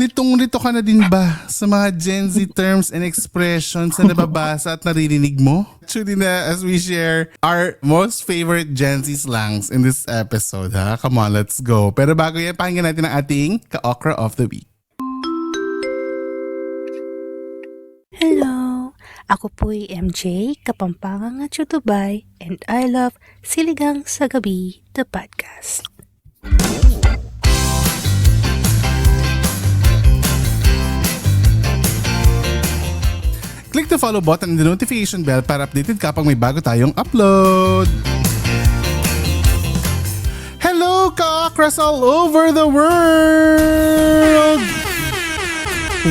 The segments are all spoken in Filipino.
litong-lito ka na din ba sa mga Gen Z terms and expressions na nababasa at naririnig mo? Actually na as we share our most favorite Gen Z slangs in this episode, ha? Come on, let's go. Pero bago yan, pakinggan natin ang ating ka-okra of the week. Hello! Ako po'y MJ, Kapampangan at Yutubay, and I love Siligang sa Gabi, the podcast. Click the follow button and the notification bell para updated ka pag may bago tayong upload. Hello, ka-okras all over the world!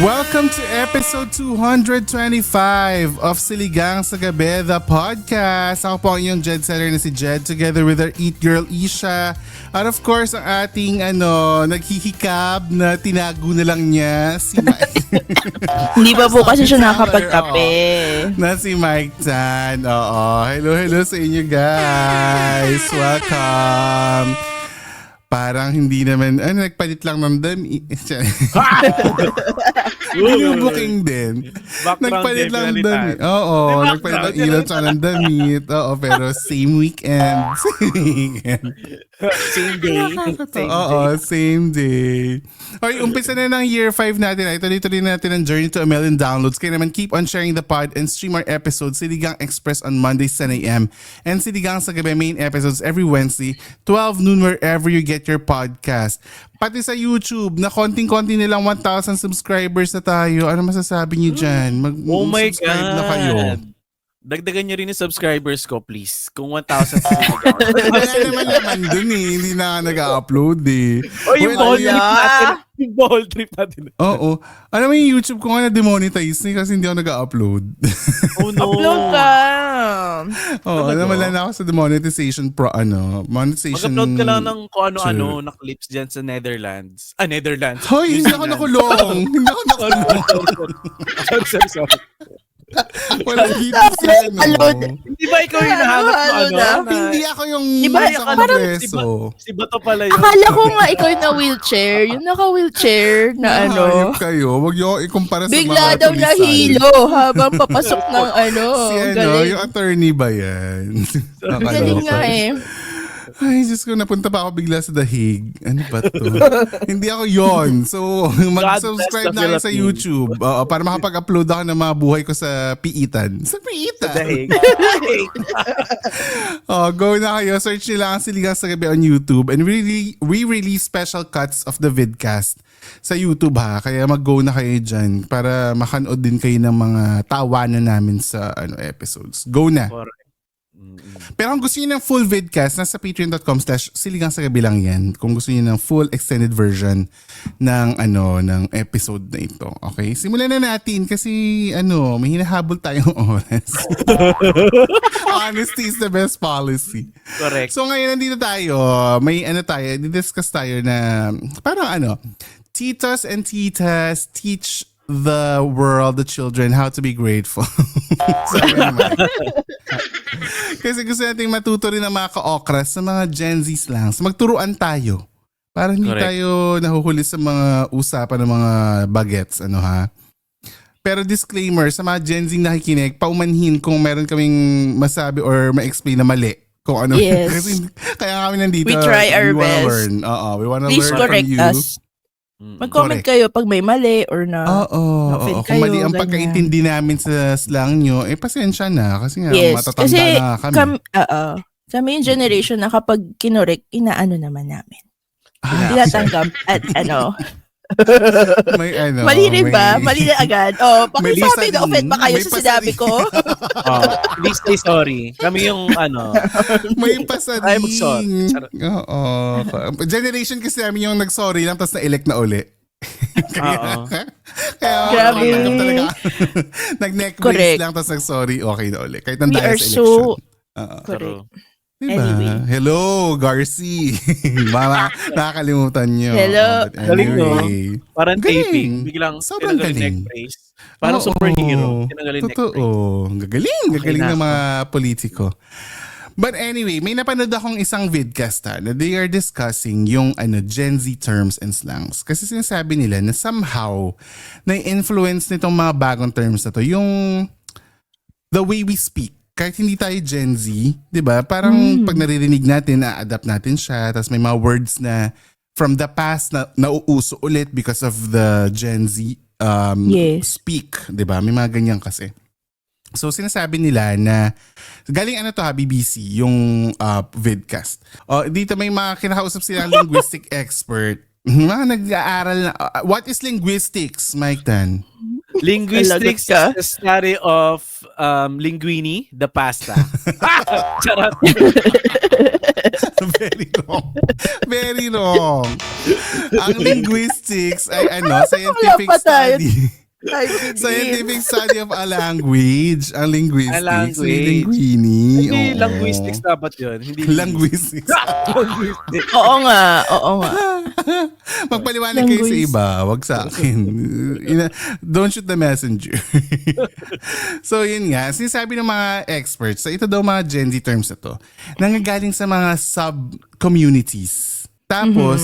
Welcome to episode 225 of Siligang sa Gabi, the podcast. Ako po ang iyong Jed Seller na si Jed, together with our Eat Girl Isha. At of course, ang ating naghihikab na tinago na lang niya, si Mike. Hindi ba po kasi siya nakakapagkape? Na si Mike Tan. Oo. Hello sa inyo guys. Welcome. Parang hindi naman, nagpalit lang ng dami. Booking din. Nagpalit lang ng dami. Oo, nagpalit lang ilaw tsaka ng damit. Oo, pero same weekend. Same day. Oo, same day. Okay, umpisa na ng year 5 natin. Ituloy-tuloy natin ang journey to 1 million downloads. Kaya naman keep on sharing the pod and stream our episodes Siligang Express on Mondays 10 a.m. and Siligang sa Gabi main episodes every Wednesday 12 noon wherever you get your podcast. Pati sa YouTube na konting-konti nilang 1,000 subscribers na tayo. Ano masasabi niyo dyan? Oh my Mag-subscribe God. na kayo. Dagdagan niyo rin yung subscribers ko, please. Kung 1,000 Wala naman naman dun eh. Hindi na nag-upload eh. Oh, yung ball trip natin. Yung ball trip natin. Oo. Alam mo yung YouTube ko nga na-demonetize eh kasi hindi ako nag-upload. Oh no. Upload ka! Oo, wala na ako sa demonetization monetization. Mag-upload ka lang ng kung ano-ano na clips dyan sa Netherlands. Netherlands. Hoy, hindi ako nakulong. Hindi ako nakulong. Sorry. Walang dito sa Hindi ba ikaw yung nahanap mo Hindi ako yung Diba, sa parang kongreso. Si Bato pala yun. Akala ko nga ikaw yung na-wheelchair. Yung naka-wheelchair na Hayop kayo. Huwag niyo ikumpara sa mga Bigla daw tulisan. nahilo habang papasok ng Si galing. yung attorney ba yan? Galing nga eh. Ay, Diyos ko, napunta pa ako bigla sa dahig. Ano ba to? Hindi ako yon. So, mag-subscribe na kayo sa YouTube para makapag-upload ako ng mga buhay ko sa piitan. Sa piitan? Dahig. Go na kayo. Search nyo lang ang Siligang sa Gabi on YouTube. And we release special cuts of the vidcast sa YouTube ha. Kaya mag-go na kayo dyan para makanood din kayo ng mga tawanan namin sa episodes. Go na. Correct. Pero kung gusto niyo ng full vidcast, nasa patreon.com/Siligang sa Gabi lang yan. Kung gusto niyo ng full extended version ng ng episode na ito. Okay? Simulan na natin kasi may hinahabol tayong oras. Honesty is the best policy. Correct. So ngayon nandito tayo, may discuss tayo na parang titos and titas teach the world, the children, how to be grateful. Sabi naman. Kasi gusto natin matuto rin ng mga ka-okras sa mga Gen Z slangs. Magturuan tayo. Para hindi tayo nahuhuli sa mga usapan ng mga bagets. Pero disclaimer, sa mga Gen Z nakikinig, paumanhin kung meron kaming masabi or ma-explain na mali. Kung ano. Yes. Kasi kaya kami nandito. We try our best. Learn. We wanna Please learn correct from you. us. Mag-comment kayo pag may mali or na Oo. Kung mali ang pagkaintindi namin sa slang nyo, pasensya na. Kasi nga, matatanda kasi na kami. Kami yung generation na kapag kinorek, inaano naman namin. Tinatanggap at May mali rin ba? Mali na agad. Pakisabi na offend ba kayo may sa sinabi ko? Please say sorry. Kami yung May pasading. Ay, mag-sorry. Oo. Generation kasi namin yung nag-sorry lang tapos na-elect na uli. Kaya Grabe. talaga. Nag-neck brace lang tapos nag-sorry, okay na uli. Kahit nang We dahil are sa so election. correct. Diba? Anyway. Hello, Garci. Mama, nakakalimutan nyo. Hello. But Galing, no? anyway. Parang Galing. taping. Biglang Sobrang tinanggal yung galing. neck brace. Parang Oo. superhero. Tinanggal yung neck Totoo. brace. Gagaling. Gagaling na ng mga politiko. But anyway, may napanood akong isang vidcast na they are discussing yung Gen Z terms and slangs. Kasi sinasabi nila na somehow na-influence nitong mga bagong terms na to yung the way we speak. Kahit hindi tayo Gen Z, di ba? Parang pag naririnig natin, na-adapt natin siya. Tapos may mga words na from the past na nauuso ulit because of the Gen Z speak. Di ba? May mga ganyan kasi. So sinasabi nila na galing BBC yung vidcast. Dito may mga kinakausap silang linguistic expert. Mga nag-aaral na. What is linguistics, Mike Tan? Linguistics is the study of linguini, the pasta. Charot. Very wrong. Very wrong. Ang linguistics ay scientific Wala pa tayo. study. Scientific study of a language. Ang linguistics. A language. Yung linguini. Hindi, Oo. linguistics dapat yun. Hindi Linguistics. linguistics. Oo nga. Magpaliwanag kayo sa iba. Wag sa akin. Don't shoot the messenger. So yun nga. Sinasabi ng mga experts, ito daw mga Gen Z terms na to, nanggagaling sa mga sub-communities. Tapos,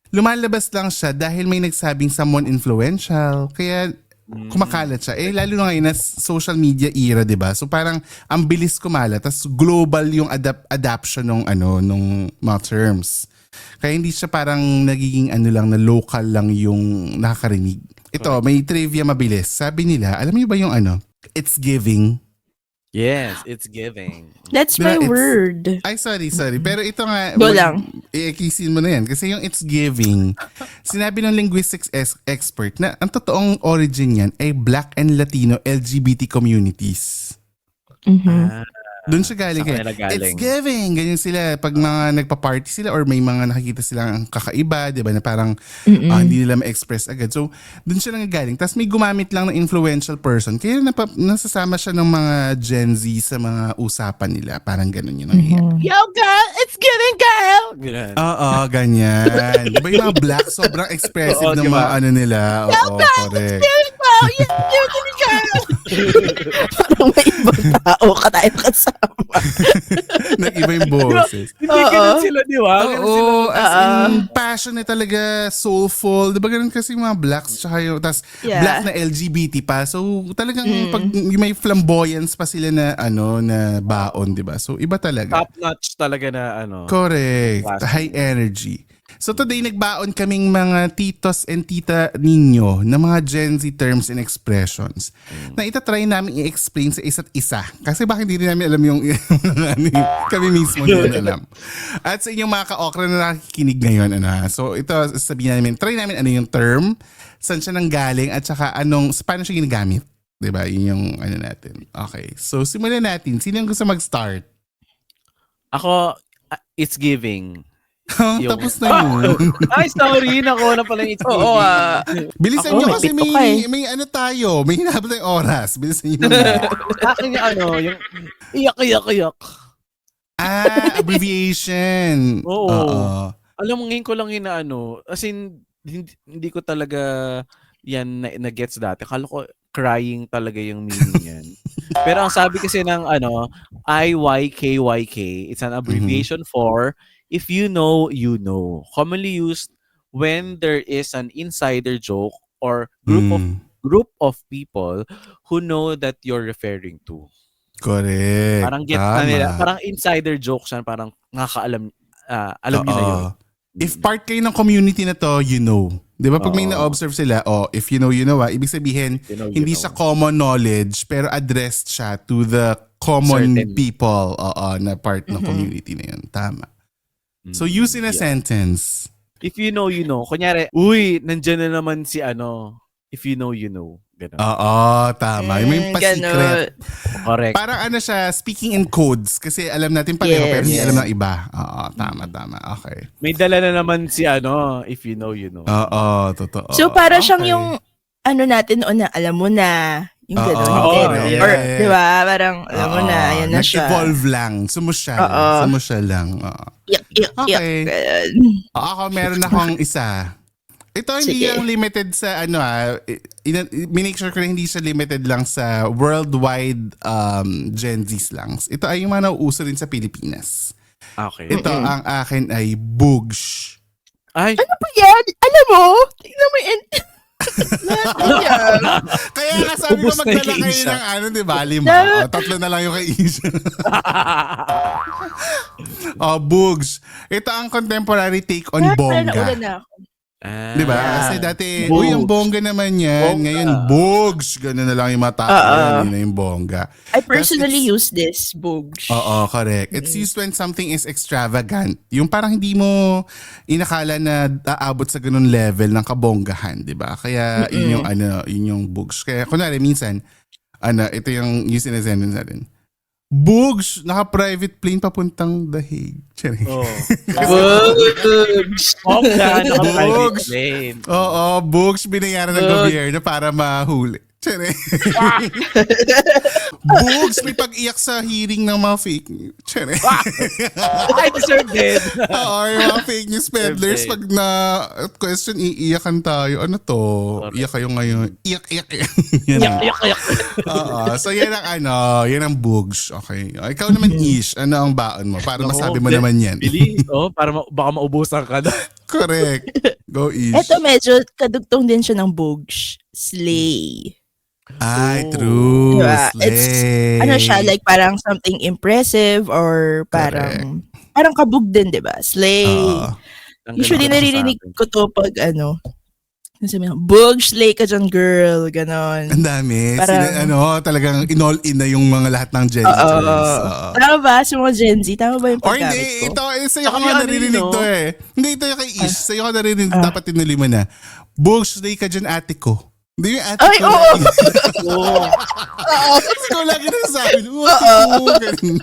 lumalabas lang siya dahil may nagsabing someone influential. Kaya kumakalat siya. Lalo na ngayon na social media era, 'di ba? So parang ang bilis kumalat, tas global yung adaption nung mga terms. Kaya hindi siya parang nagiging lang na local lang yung nakakarinig. Ito, may trivia mabilis. Sabi nila, alam niyo ba yung it's giving? Yes, it's giving. That's Diba, my it's- word. Ay, sorry. Pero ito nga, Go lang. i-kisin mo na yan. Kasi yung it's giving, sinabi ng linguistics expert na ang totoong origin yan ay Black and Latino LGBT communities. Doon siya galing. Sa kanila galing. It's giving. Ganyan sila. Pag mga nagpa-party sila or may mga nakikita silang kakaiba, di ba, na parang hindi nila ma-express agad. So, doon siya lang galing. Tapos may gumamit lang ng influential person. Kaya nasasama siya ng mga Gen Z sa mga usapan nila. Parang ganun yun. Yo, girl! It's giving, girl! Ganun. Oo, ganyan. Di ba yung mga black, sobrang expressive Oo, ng diba? mga nila. Oo, correct. Parang may ibang tao ka tayo kasama. Nag-iba yung boses. Hindi ganun sila, di ba? Ganun sila. Oo, as in, passionate talaga, soulful. Di ba ganun kasi yung mga blacks, tsaka yung, tas Yeah. black na LGBT pa. So, talagang pag yung may flamboyance pa sila na, na baon, di ba? So, iba talaga. Top-notch talaga na Correct. Classic. High energy. So today nagbaon kaming mga titos and tita ninyo na mga Gen Z terms and expressions na itatry namin i-explain sa isa't isa. Kasi bakit hindi rin namin alam yung kami mismo hindi namin alam. At sa inyong mga ka-okra na nakikinig ngayon. So ito sabihin namin, try namin yung term, saan siya nanggaling at saka paano siya ginagamit. Diba? Yun yung natin. Okay. So simulan natin. Sino yung gusto mag-start? Ako, it's giving. Yung- Tapos na yun. Ay, sorry. Nako na pala yung it's giving. Oo, Bilisan Ako, nyo may kasi pito ka eh. may tayo. May hinabot tayong oras. Bilisan nyo na. Akin yung yung iyak. Abbreviation. Oo. Alam mo, ngayon ko lang yun na as in, hindi ko talaga yan na-gets dati. Akala ko crying talaga yung meaning yan. Pero ang sabi kasi ng IYKYK, it's an abbreviation for if you know, you know. Commonly used when there is an insider joke or group of people who know that you're referring to. Correct. Parang get na nila. Parang insider joke siya. Parang nakakaalam. Alam niyo na yun. If part kayo ng community na to, you know. Di ba pag may na-observe sila, if you know, ibig sabihin, You know, you hindi know. siya common knowledge, pero addressed siya to the common Certain. people na part ng community na yun. Tama. So use in a sentence. If you know, you know. Kunyari, uy, nandyan na naman si if you know, you know. Ganun. Oo, tama. May pa-secret. Correct. Parang siya, speaking in codes. Kasi alam natin pareho, Yes. pero hindi alam ng iba. Oo, tama. Okay. May dala na naman si if you know, you know. Oo, totoo. So, para siyang Okay. yung natin na alam mo na. Yung Oo, gano'n. yeah. Or, di ba? Parang, alam mo na, ayan na siya. Nag-evolve lang. Sumusya lang. Oo. Yak. Okay. Ganun. Ako, meron akong isa. Ito hindi Sige. lang limited sa minake sure ko na hindi siya limited lang sa worldwide Gen Zs lang. Ito ay yung mga nauuso rin sa Pilipinas. Okay. Ito ang akin ay Boogs. Ay, Ano ba yan? Alam mo? Tingnan mo yung lahat na yan. Kaya nga sabi ko Ubus na yung magdala kay kayo Isha. ng di ba? 5. Tatlo na lang yung kay Isha. Boogs. Ito ang contemporary take on Lahat pala bongga. nauna na ako. Di ba? Kasi dati, Boogs. ang bongga naman yan. Bongga. Ngayon, Boogs. Ganun na lang yung mata. Yun na yung bongga. I personally it's- use this, Boogs. Oo, correct. It's used when something is extravagant. Yung parang hindi mo inakala na aabot sa ganun level ng kabonggahan, di ba? Kaya yun yung Boogs. Kaya kunwari minsan, ito yung sinasend natin. Boogs, naka-private plane papuntang The Hague. Charing. oh. Boogs. Bongga, naka-private Boogs. plane. Oo, Boogs binayaran ng gobyerno para mahuli. Charing. Boogs, may pag-iyak sa hearing ng mga fake news. Charing. I deserve it. Oo, yung mga fake news peddlers, pag na question, iiyakan tayo. Ano to? Iyak kayo ngayon. Iyak. Yan ang- Yak. Oo. So yan ang yan ang Boogs. Okay. Ikaw naman, Ish, ano ang baon mo? Para masabi mo naman yan. Bili, para baka maubusan ka na. Correct. Go, Ish. Ito medyo kadugtong din siya ng Boogs. Slay. Ay, true. Diba? It's, Slay. ano siya, like parang something impressive or parang kabog din, di ba? Slay. Oo. Usually naririnig ko to pag sabi nga, Boog, slay ka dyan, girl. Ganon. Ang dami. Parang- Talagang in-all in na yung mga lahat ng Gen Z. Oo. Tama ba? Sa mga Gen Z, tama ba yung Or paggamit hindi, ko? sa'yo ko Saka nga ano naririnig yun, no? to eh. Hindi, ito yung kay Ish. Sa'yo ko naririnig, dapat tinuli mo na. Boogs, slay ka dyan, ate ko. Hindi yung ate Ay, ko. oo. Kasi ko lagi nasabi, ate ko. Ganun.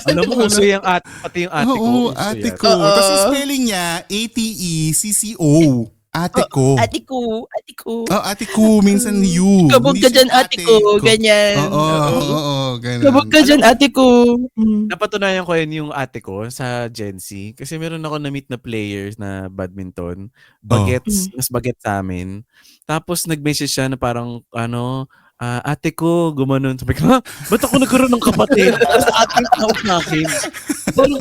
Alam mo, uso yung pati yung ate ko. Oo, uso ate yan. ko. Tapos yung spelling niya, ATECCO. Ate ko. Ate ko. Oh, ate ko. Minsan you. Kabog Hindi ka dyan, siya ate ko. Ganyan. Oo, ganun. Kabog ka dyan, ate ko. Napatunayan ko yun yung ate ko sa Gen Z. Kasi meron ako na-meet na players na badminton. Bagets, mas baget sa amin. Tapos nag-message siya na parang, ate ko, gumanon. Sabi ko, ba't ako nagkaroon ng kapatid? Tapos ate yung tawag na akin. Parang,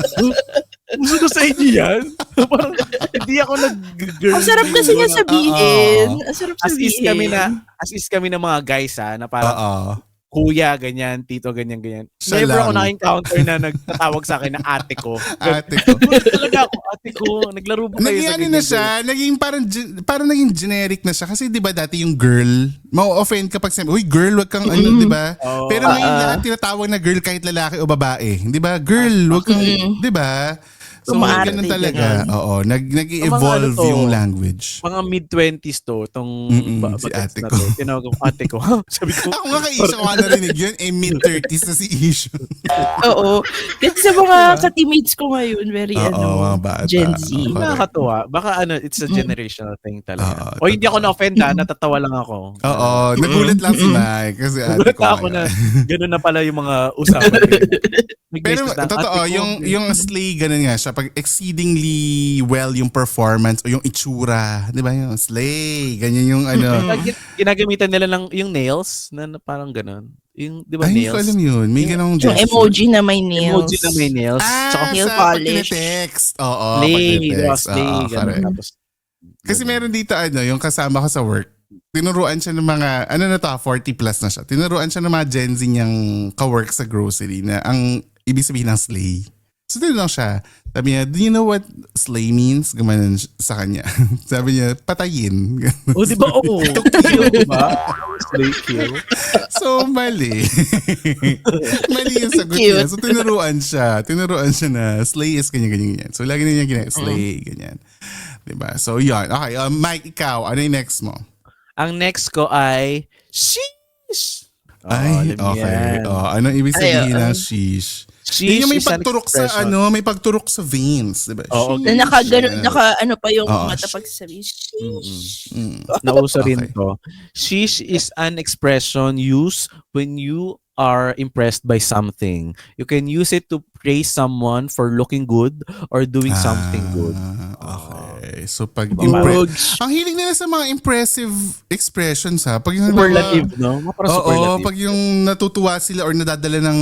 gusto ko sa inyo yan? Parang, hindi ako nag-girl. Ang sarap kasi niya sabihin. Ang sarap As is sabihin. kami na mga guys na parang, Oo. kuya, ganyan, tito, ganyan. Siya Never ako lang. na-encounter na nagtatawag sa akin na ate ko. Ate ko. Talaga ako, ate ko. Naglaro ba kayo Naging sa ano ganyan? na siya, naging parang naging generic na siya. Kasi di ba dati yung girl, ma-offend kapag sabi, uy girl, wag kang di ba? Oo. Pero ngayon lahat tinatawag na girl kahit lalaki o babae. Di ba? Girl, wag kang, di ba? So, Umaarte, ganun talaga. ganun. Oo, nag-evolve Mga ano to, yung language. Mga mid-20s to, tong si bagets ate na ko. to. Tinawag ko, ate ko. Sabi ko, Ako nga kay Isha ko nga narinig yun, mid-30s na si Isha. Oo. Kasi sa mga ka-teammates ko ngayon, very mga bata. Gen Z. Oo. nakakatuwa. Baka it's a generational thing talaga. Oo, O hindi ako na-offend natatawa lang ako. Oo, nagulat lang si Mike kasi ate Gulat ko. ako na gano'n na pala yung mga usapan. Pero totoo, yung slay ganun nga siya. Pag exceedingly well yung performance o yung itsura, di ba yung slay, ganyan yung Ginagamitan nila lang yung nails na parang gano'n. Yung, di ba, Ay, hindi ko nails? alam yun. May ganong Yung emoji na may nails. Emoji na may nails. Tsaka nail sa polish. pag-text. Oo, slay, pag-text. slay, Oo, gano'n. correct. Tapos, Kasi meron dito yung kasama ko sa work. Tinuruan siya ng mga, 40 plus na siya. Tinuruan siya ng mga Gen Z niyang ka-work sa grocery na ang ibig sabihin ng slay. So tinanong siya, sabi niya, do you know what slay means? Gumanon sa kanya. Sabi niya, patayin. oh, di ba? Oo. Kill, di ba? Slay kill. So, mali. Mali yung sagot Cute. niya. So, tinuruan siya. na slay is ganyan. So, lagi na niya slay, ganyan. Diba? So, yun. Okay, Mike, ikaw, ano yung next mo? Ang next ko ay, sheesh! Ay, alam niyo okay. yan. Anong ibig sabihin ng sheesh? Sheesh Yun yung may is an pagturok sa, expression. may pagturok sa veins, diba? Oo, Sheesh. Na naka pa yung Oo. mata pag sabi. Sheesh. Mm. Nauso rin Okay. to. Sheesh is an expression used when you are impressed by something, you can use it to praise someone for looking good or doing something good. Okay. So pag Bugs. ang hiling nila sa mga impressive expressions ha. Pag yung Superlative, no? Mga parang Oo, superlative. pag yung natutuwa sila or nadadala ng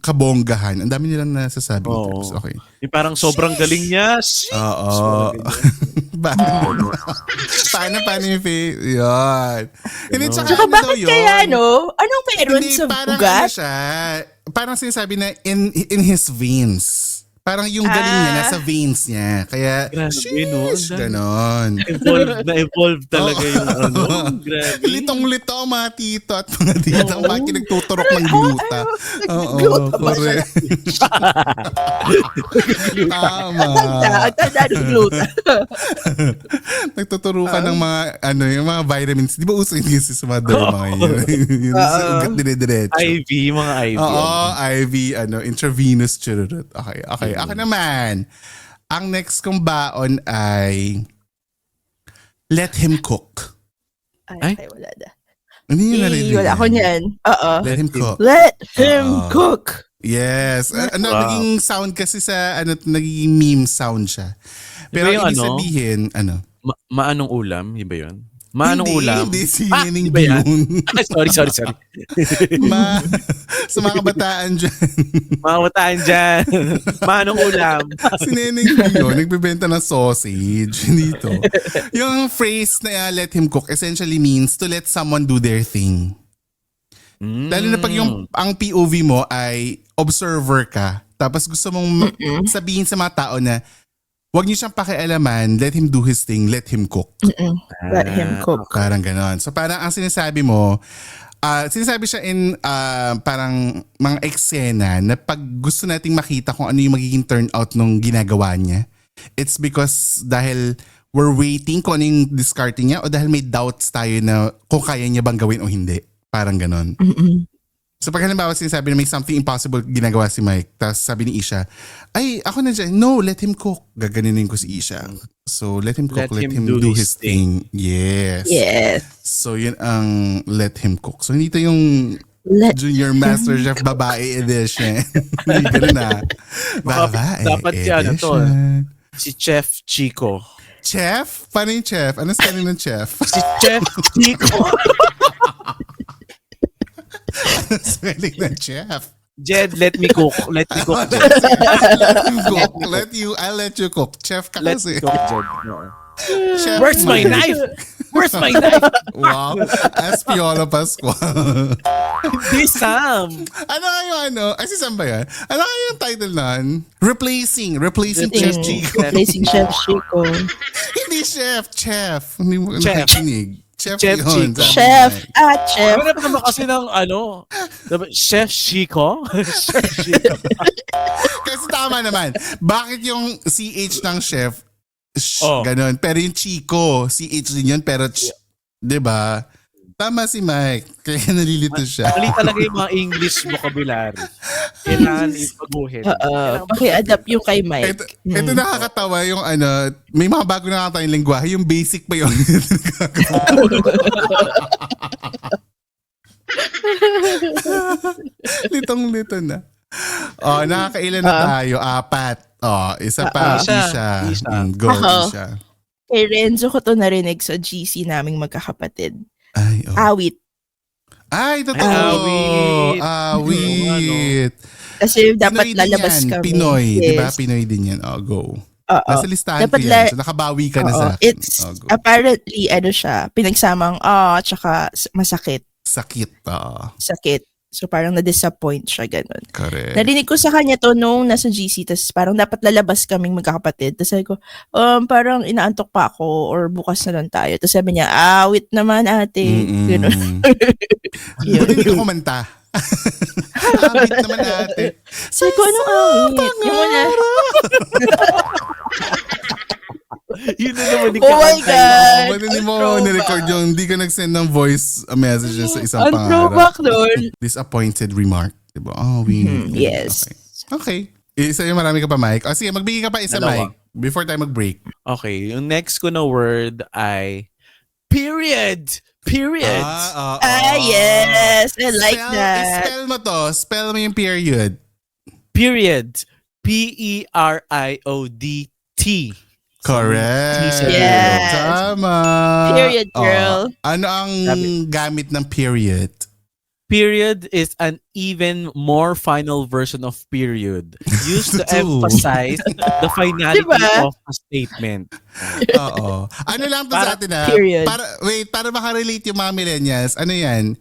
kabonggahan, ang dami nilang nasasabi. Oo. Okay. Yung parang sobrang galing niya. Oo. paano yung face? Yan. Hindi, Tsaka ano daw bakit yun? kaya, no? Anong meron Hindi, sa parang ano ugat? siya, parang sinasabi na in his veins. Parang yung galing niya nasa veins niya. Kaya, Grabe, no? ganon. Na-evolve talaga yung ano. Grabe. Litong-lito ang mga tito at mga tito ang mga kinagtuturok ng gluta. Oo, correct. Tama. Tanda ng gluta. Nagtuturukan ng mga, yung mga vitamins. Di ba uso yung sa mga derma ngayon? Yun sa ugat dire-diretso. IV, mga IV. Oo, IV, intravenous chururut. Okay. Ako naman, ang next kong baon ay let him cook. Ay, wala na. Hindi nyo narinig Wala yan? ako niyan. Oo. Let him cook. Let him Oo. cook. Yes. Wow. Naging sound kasi sa, naging meme sound siya. Pero Di ba yung ibig sabihin, Maanong ulam? Yun ba yun? Maanong hindi, ulam? Hindi, si Ah, Neneng iba yan? Bion. Sorry. Sa mga kabataan dyan. Mga kabataan dyan. Maanong ulam? Si Neneng Bion, nagbebenta ng sausage dito. Yung phrase na let him cook essentially means to let someone do their thing. Lalo na pag ang POV mo ay observer ka, tapos gusto mong sabihin sa mga tao na wag niyo siyang pakialaman, let him do his thing, let him cook. Let him cook. Parang ganon. So parang ang sinasabi mo, sinasabi siya in parang mga eksena na pag gusto nating makita kung ano yung magiging turnout nung ginagawa niya, it's because dahil we're waiting kung ano yung discarding niya o dahil may doubts tayo na kung kaya niya bang gawin o hindi. Parang ganon. So pag halimbawa sinasabi na may something impossible ginagawa si Mike, tapos sabi ni Isha, ay ako na dyan, no, let him cook. Gaganinin ko si Isha. So let him cook, let him do his thing. Yes. Yes. So yun ang let him cook. So hindi ito yung Let Junior Master Chef babae edition. Hindi ganun na. Babae Dapat si ano to, edition. si Chef Chico. Chef? Paano yung chef? Ano spelling ng chef? Si Chef Chico. Ano spelling ng chef? Jed, let me cook. Let me cook, Jed. Let him cook. I'll let you cook. Chef ka Let kasi. me cook, Jed. No. Chef Where's my Mike. knife? Where's my knife? Wow. Espiola Pascual. Hindi, Sam. Ano kayo Ay, si Sam ba yan? Ano kayo yung title nun? Replacing Chef Chico. Replacing Chef Chico. Hindi chef. Hindi mo Chef. nakikinig. Chef Chef yun, Chico. sabi Chef. niya. Chef. Ano naman kasi ng Chef Chico? Chef Chico. Kasi tama naman. Bakit yung CH ng chef, Oh. ganun. Pero yung Chico, CH din yun, pero diba? Tama si Mike. Kaya nalilito siya. Mali talaga yung mga English vocabulary. Kailangan ipaguhin. Paki-adapt yung kay Mike. Ito nakakatawa yung may mga bago nakakatawa yung lingwahe, yung basic pa yun. Litong-lito na. Nakakailan na tayo. 4. Isa pa. Isa. Go, Ako. Isha. Kay Renzo ko to narinig sa GC naming magkakapatid. Ay, Awit. Ay, totoo. Awit. Awit. Kasi dapat Pinoy din lalabas yan. kami. Pinoy, di ba? Yes. Pinoy din yan. Go. Oo. Nasa listahan Dapat ko yan. So, nakabawi ka na sa akin. It's Go. apparently, siya, pinagsamang, tsaka masakit. Sakit. Sakit. So parang na-disappoint siya, ganun. Correct. Narinig ko sa kanya to nung nasa GC, tapos parang dapat lalabas kaming magkakapatid. Tapos sabi ko, parang inaantok pa ako or bukas na lang tayo. Tapos sabi niya, awit naman ate. Ganun. Buti hindi ka kumanta. Awit naman ate. Sabi ko, anong awit? Yung wala. Yun na naman Oh my God! Ba't hindi mo Throwback. nirecord yung hindi ka nag-send ng voice messages sa isang Ang pangarap? throwback doon. Disappointed remark. Diba? Yes. Okay. Isa yung marami ka pa, Mike. Sige, magbigay ka pa isa, Dalawa. Mike. Before tayo mag-break. Okay, yung next ko na word ay Period. Period. Yes. I like that. Spell mo to. Spell mo yung period. Period. Period. Correct. Yes. Tama. Period, girl. Ano ang gamit ng period? Period is an even more final version of period, used to True. emphasize the finality Diba? of a statement. Oo. Ano lang to sa atin Period. Para makarelate yung mga millennials. Ano yan?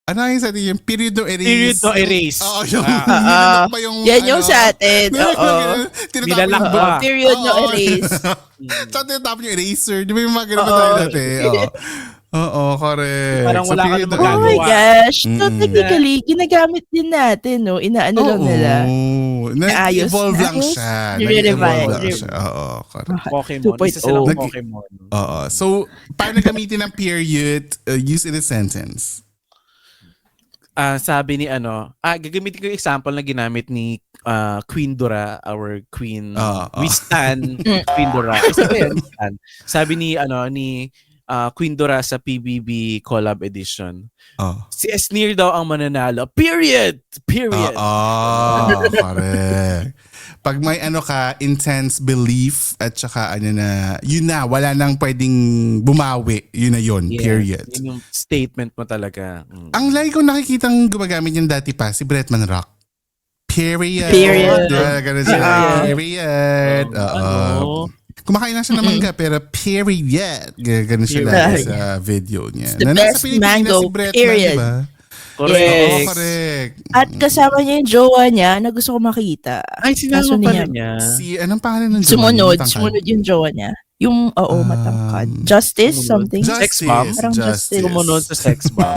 Ano yung sa atin? Yung period no erase. Period no erase. Oo, yung Ah. nilalak pa yung Yan yung sa atin. Oo. Tinatapon Nilalak yung pa. Period no Oo. erase. Tsaka tinatapon yung eraser. Di ba yung mga ganun Oo. tayo dati? Oo, correct. Parang wala ka period na no Oh magagawa. my gosh. So Mm-mm. technically, ginagamit din natin, no? Inaano lang nila. Naayos Nag-evolve na. lang siya. Nire-revise. Nag-evolve lang siya. Oo, correct. Pokemon. 2.0. Isa silang Nag- Pokemon. Oo. So, paano gamitin ang period used in a sentence? Sabi ni gagamitin ko yung example na ginamit ni Queen Dora, our queen. We stan Queen Dora. Sabi yan, we stan. Sabi ni Queen Dora sa PBB collab edition. Si Esnir daw ang mananalo. Period. Period. Correct. Pag may intense belief at saka yun na, wala nang pwedeng bumawi. Yun na yun. Yeah, Period. Yun yung statement mo talaga. Ang lagi kong nakikitang gumagamit yung dati pa, si Bretman Rock. Period. Period. Diba? Ganun siya. Period. Kumakain lang siya ng mangga pero period. Ganun siya lagi sa video niya. The best mango, period. Diba? Correct. Oo, correct. At kasama niya yung jowa niya na gusto ko makita. Ay, sinama Kaso pala niya, niya. Anong pangalan ng Sumunod. Matangkad? Sumunod yung jowa niya. Yung, matangkad. Justice, something. Sex bomb? Parang Justice. Sumunod sa sex bomb.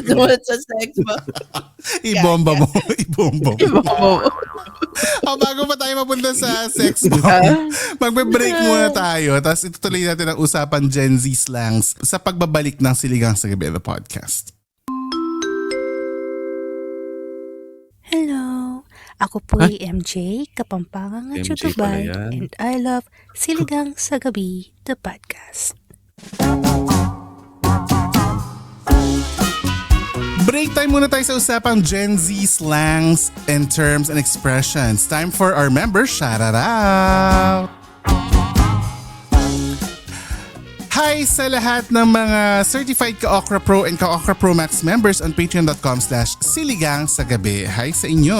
Sumunod sa sex ba? Ibomba mo. Ibomba mo. Iba mo. Bago pa tayo mapunta sa sex bomb, magbe-break muna tayo. Tapos itutuloy natin ang usapan Gen Z slangs sa pagbabalik ng Siligang sa Gabi the podcast. Hello! Ako po ay MJ, Kapampangan at MJ Chutubay, pala yan. and I love Siligang sa Gabi, the podcast. Break time muna tayo sa usapang Gen Z slangs and terms and expressions. Time for our members shout out! Hi sa lahat ng mga certified Ka-Okra Pro and Ka-Okra Pro Max members on patreon.com/siligang sa gabi. Hi sa inyo!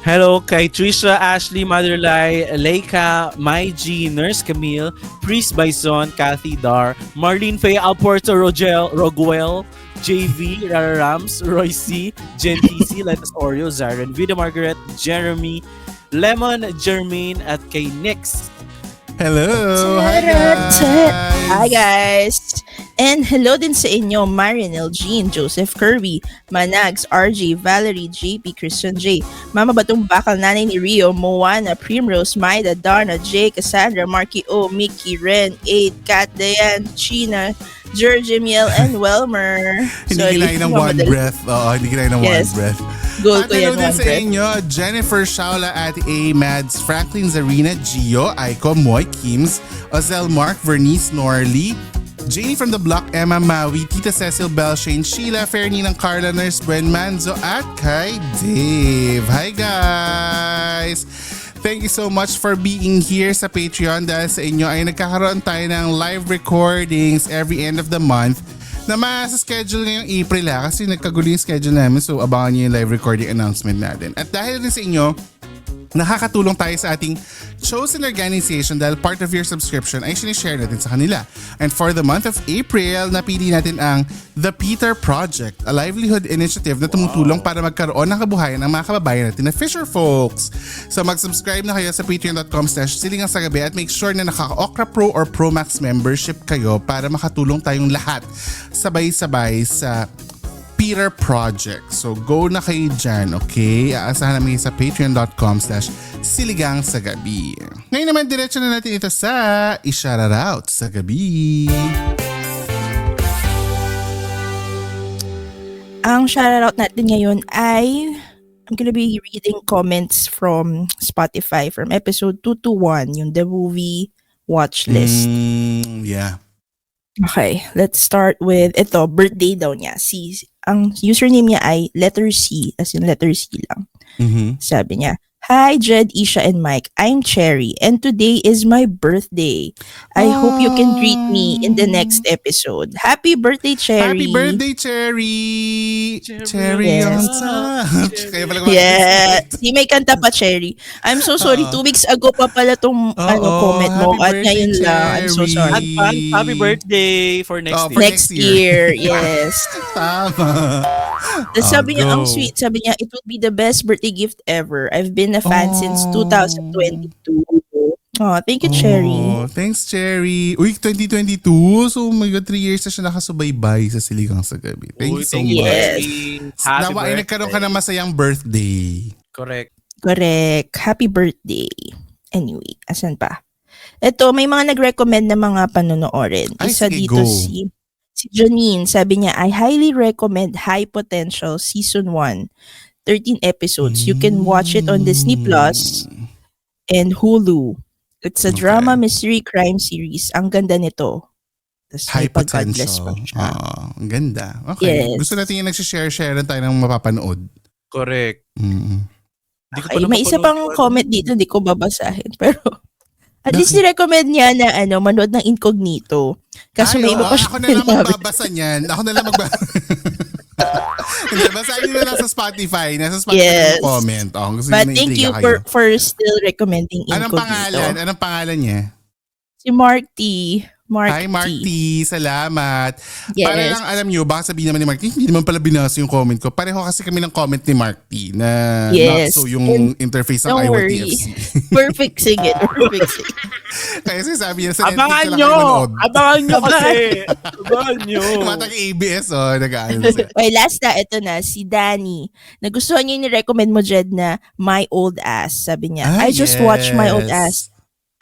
Hello kay Trisha, Ashley, Motherlai, Leica, My G, Nurse Camille, Priest Bison, Kathy Dar, Marlene Faye, Alporto, Roguel, JV, Rara Rams, Roy C, Jen TC, Letas Oreo, Zaran, Vida Margaret, Jeremy, Lemon, Jermaine, at kay Nix. Hello! Hi guys! Hi guys! And hello din sa inyo, Marinel, Jean, Joseph Kirby, Manags, RG, Valerie, JP, Christian J, Mama Batong Bakal, Nanay ni Rio, Moana, Primrose, Maida, Darna, Jay, Cassandra, Marky O, Mickey, Ren, Aid, Kat, Dayan, China, George, Miel, and Welmer. Hindi kinain ng one breath. Oo, hindi kinain ng Yes. one breath. Goal At ko yan, hello din one sa breath. inyo, Jennifer Shaula at A. Mads, Franklin Zarina, Gio, Aiko, Moy, Kims, Ozel, Mark, Vernice, Norley, Janie from the Block, Emma Maui, Tita Cecil Belshane, Sheila, Fernie ng Carla, Nurse Bren Manzo, at kay Dave. Hi guys! Thank you so much for being here sa Patreon. Dahil sa inyo ay nagkakaroon tayo ng live recordings every end of the month na schedule ngayong April kasi nagkagulo yung schedule namin, so abangan nyo yung live recording announcement natin. At dahil din sa inyo, nakakatulong tayo sa ating chosen organization dahil part of your subscription ay sinishare natin sa kanila. And for the month of April, napili natin ang The Peter Project, a livelihood initiative na tumutulong para magkaroon ng kabuhayan ng mga kababayan natin na fisher folks. So mag-subscribe na kayo sa patreon.com/silingangsagabi at make sure na naka-Okra Pro or Pro Max membership kayo para makatulong tayong lahat sabay-sabay sa Peter Project. So go na kayo dyan, okay? Aasahan namin sa patreon.com/siligang sa gabi. Ngayon naman, diretso na natin ito sa i-shoutout sa gabi. Ang shoutout natin ngayon ay I'm gonna be reading comments from Spotify from episode 221, yung The Movie Watch List. Yeah. Okay, let's start with ito, birthday daw niya. Ang username niya ay letter C, as in letter C lang. Mhm. Sabi niya, "Hi Jed, Isha, and Mike. I'm Cherry, and today is my birthday. I hope you can greet me in the next episode. Happy birthday, Cherry." Happy birthday, Cherry! Cherry on Yes. top. Kaya pala Yeah. Si may kanta pa, Cherry. I'm so sorry. 2 weeks ago pa pala tong comment mo. happy At birthday, ngayon lang. I'm so Cherry. sorry. Advance happy birthday for next Oh, year. for Next next year. year. Yes. Tama. Tapos sabi niya, ang go. sweet. Sabi niya, it will be the best birthday gift ever. I've been a fan since Oh. 2022. Oh, thank you, Cherry. Oh, thanks, Cherry. Uy, 2022. So, oh my God, 3 years na siya nakasubaybay sa Siligang sa Gabi. Thank you so thank much. Yes. Happy Nawa ay nagkaroon ka ng masayang birthday. Correct. Correct. Happy birthday. Anyway, asan pa? Ito, may mga nag-recommend na mga panonoorin. Ay, Isa sige, dito go. si Janine. Sabi niya, I highly recommend High Potential Season 1. 13 episodes. You can watch it on Disney Plus and Hulu. It's a Okay. drama mystery crime series. Ang ganda nito. Tapos may High pagka-bless potential. pa siya. Ang ganda. Okay. Yes. Gusto natin yung nagsishare-share tayo ng mapapanood. Correct. Mm. Di ko pa Okay, may isa napapanood pang yun. comment dito, hindi ko babasahin. Pero, at least ni-recommend niya na manood ng Incognito. Kasi may iba pa siya ako na lang sinabi. magbabasa niyan. Ako na lang Hindi, basahin nyo na lang sa Spotify. Nasa Spotify Yes. yung comment. Oh, gusto But nyo thank you na-intriga kayo. for still recommending Anong Incognito. pangalan? Anong pangalan niya? Si Mark T. Hi, Mark T. Salamat. Yes. Para lang alam nyo, baka sabihin naman ni Mark T, hindi naman pala binasa yung comment ko. Pareho kasi kami ng comment ni Mark T na Yes. not so yung interface ng Don't worry. IYTFC. We're fixing it. We're fixing it. Kaya sabi niya, sa Netflix Abangan ka lang nyo! kayo manood. Abangan nyo kasi! Abangan nyo! Yung mga taga-ABS, nag-aano sila. Okay, last na, ito na, si Danny. Nagustuhan niya yung ni-recommend mo, Jed, na My Old Ass. Sabi niya, I just watched My Old Ass.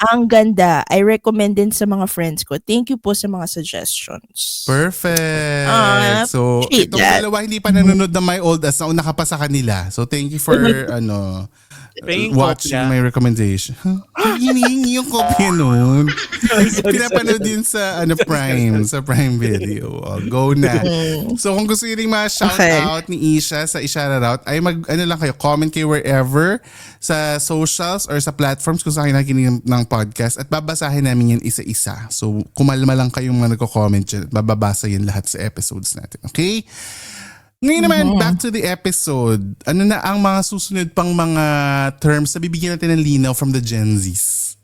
Ang ganda. I recommend din sa mga friends ko. Thank you po sa mga suggestions. Perfect. So, appreciate itong that. dalawa hindi pa nanonood ng My Old As na una ka pa sa kanila. So, thank you for Paying watching kopya. my recommendation. Hinihingi yung kopya nun. Pinapanood din sa Prime Video. Go na. So, kung gusto nyo rin ma-shout out ni Isha sa Ishara-Route, ay lang kayo, comment kayo wherever sa socials or sa platforms kung saan kayo nakikinig ng podcast at babasahin namin yan isa-isa. So, kumalma lang kayong mga nagko-comment dyan at bababasa yan lahat sa episodes natin. Okay? Ngayon naman, back to the episode. Ano na ang mga susunod pang mga terms na bibigyan natin ng linaw from the Gen Zs?